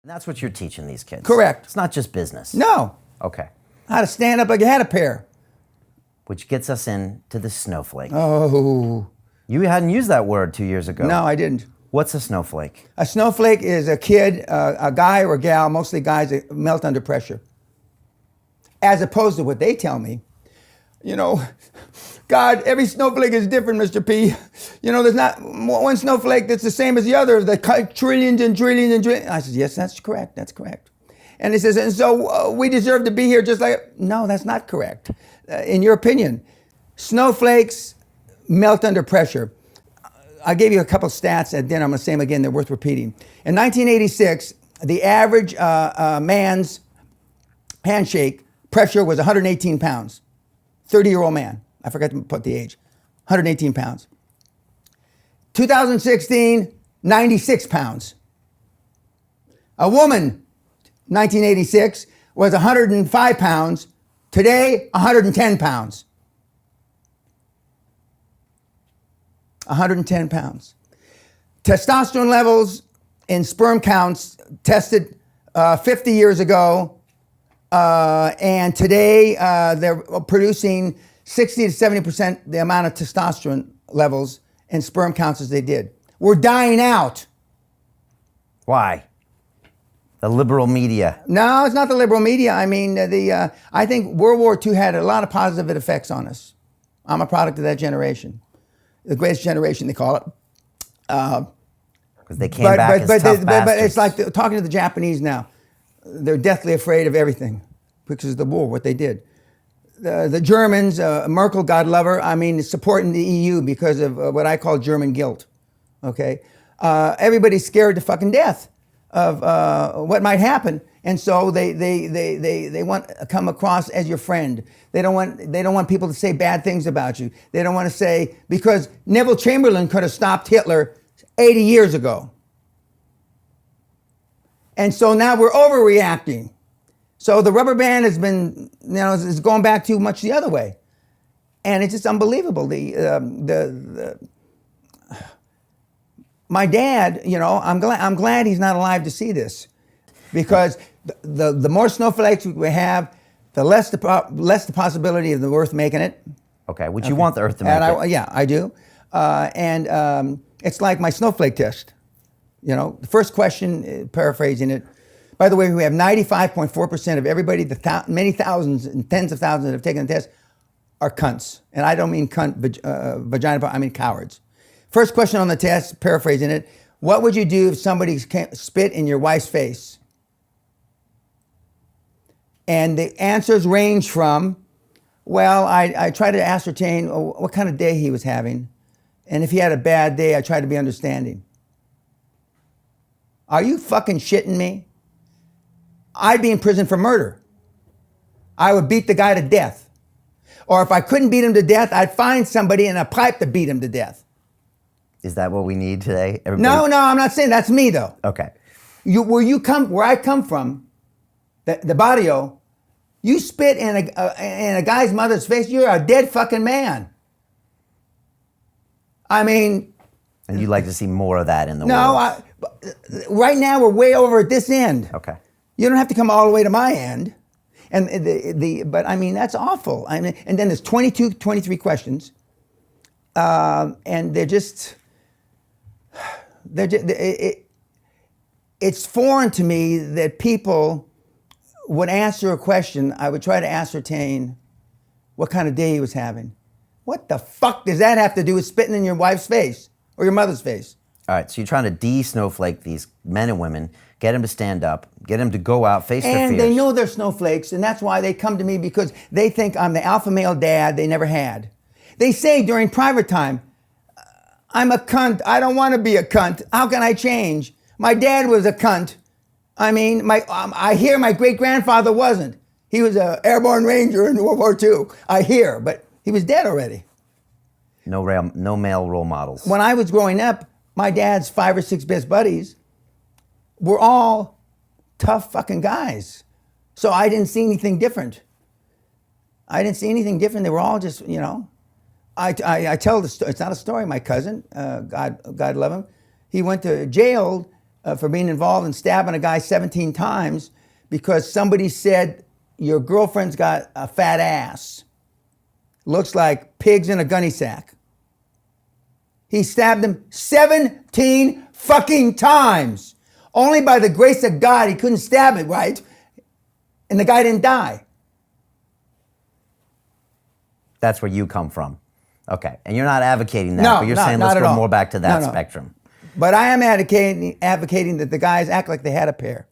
That's what you're teaching these kids. Correct. It's not just business. No. Okay. How to stand up like you had a pair. Which gets us into the snowflake. Oh. You hadn't used that word 2 years ago. No, I didn't. What's a snowflake? A snowflake is a kid, a guy or a gal, mostly guys that melt under pressure. As opposed to what they tell me. You know, God, every snowflake is different, Mr. P. You know, there's not one snowflake that's the same as the other. The trillions and trillions and trillions. I said, yes, that's correct. That's correct. And he says, and so we deserve to be here just like, no, that's not correct. In your opinion, snowflakes melt under pressure. I gave you a couple stats at dinner. I'm going to say them again. They're worth repeating. In 1986, the average man's handshake pressure was 118 pounds. 30-year-old man. I forgot to put the age. 118 pounds. 2016, 96 pounds. A woman, 1986, was 105 pounds. Today, 110 pounds. 110 pounds. Testosterone levels in sperm counts tested 50 years ago, and today they're producing 60 to 70% the amount of testosterone levels in sperm counts as they did. We're dying out. Why? The liberal media. No, it's not the liberal media. I mean, I think World War II had a lot of positive effects on us. I'm a product of that generation. The greatest generation, they call it. Because they came back as tough bastards. But it's like talking to the Japanese now. They're deathly afraid of everything because of the war, what they did. The Germans, Merkel, God love her, I mean, supporting the EU because of what I call German guilt, okay? Everybody's scared to fucking death of what might happen, and so they want to come across as your friend. They don't want people to say bad things about you. They don't want to say, because Neville Chamberlain could have stopped Hitler 80 years ago. And so now we're overreacting. So the rubber band has been, you know, is going back too much the other way. And it's just unbelievable. My dad, you know, I'm glad he's not alive to see this, because the more snowflakes we have, the less the possibility of the Earth making it. Okay, would you want the Earth to make it? Yeah, I do. And it's like my snowflake test. You know, the first question, paraphrasing it. By the way, we have 95.4% of everybody, many thousands and tens of thousands that have taken the test, are cunts. And I don't mean cunt, vagina, I mean cowards. First question on the test, paraphrasing it, what would you do if somebody spit in your wife's face? And the answers range from, well, I try to ascertain what kind of day he was having. And if he had a bad day, I try to be understanding. Are you fucking shitting me? I'd be in prison for murder. I would beat the guy to death. Or if I couldn't beat him to death, I'd find somebody in a pipe to beat him to death. Is that what we need today? Everybody? No, I'm not saying that's me though. Okay. Where I come from, the barrio, you spit in a guy's mother's face, you're a dead fucking man. I mean. And you'd like to see more of that in the world? No, right now we're way over at this end. Okay. You don't have to come all the way to my end. And but I mean, that's awful. I mean, and then there's 22, 23 questions. And it's foreign to me that people would answer a question. I would try to ascertain what kind of day he was having. What the fuck does that have to do with spitting in your wife's face or your mother's face? All right, so you're trying to de-snowflake these men and women, get them to stand up, get them to go out, face their fears. And they know they're snowflakes, and that's why they come to me, because they think I'm the alpha male dad they never had. They say during private time, I'm a cunt. I don't want to be a cunt. How can I change? My dad was a cunt. I mean, I hear my great-grandfather wasn't. He was an airborne ranger in World War II. I hear, but he was dead already. No male role models. When I was growing up, my dad's 5 or 6 best buddies were all tough fucking guys. So I didn't see anything different. They were all just, you know. I tell the story. It's not a story. My cousin, God love him, he went to jail for being involved in stabbing a guy 17 times because somebody said your girlfriend's got a fat ass. Looks like pigs in a gunny sack. He stabbed him 17 fucking times. Only by the grace of God he couldn't stab it right, and the guy didn't die. That's where you come from. Okay, and you're not advocating that, No, but you're not- saying not let's at go all. more back to that No. spectrum. But I am advocating that the guys act like they had a pair.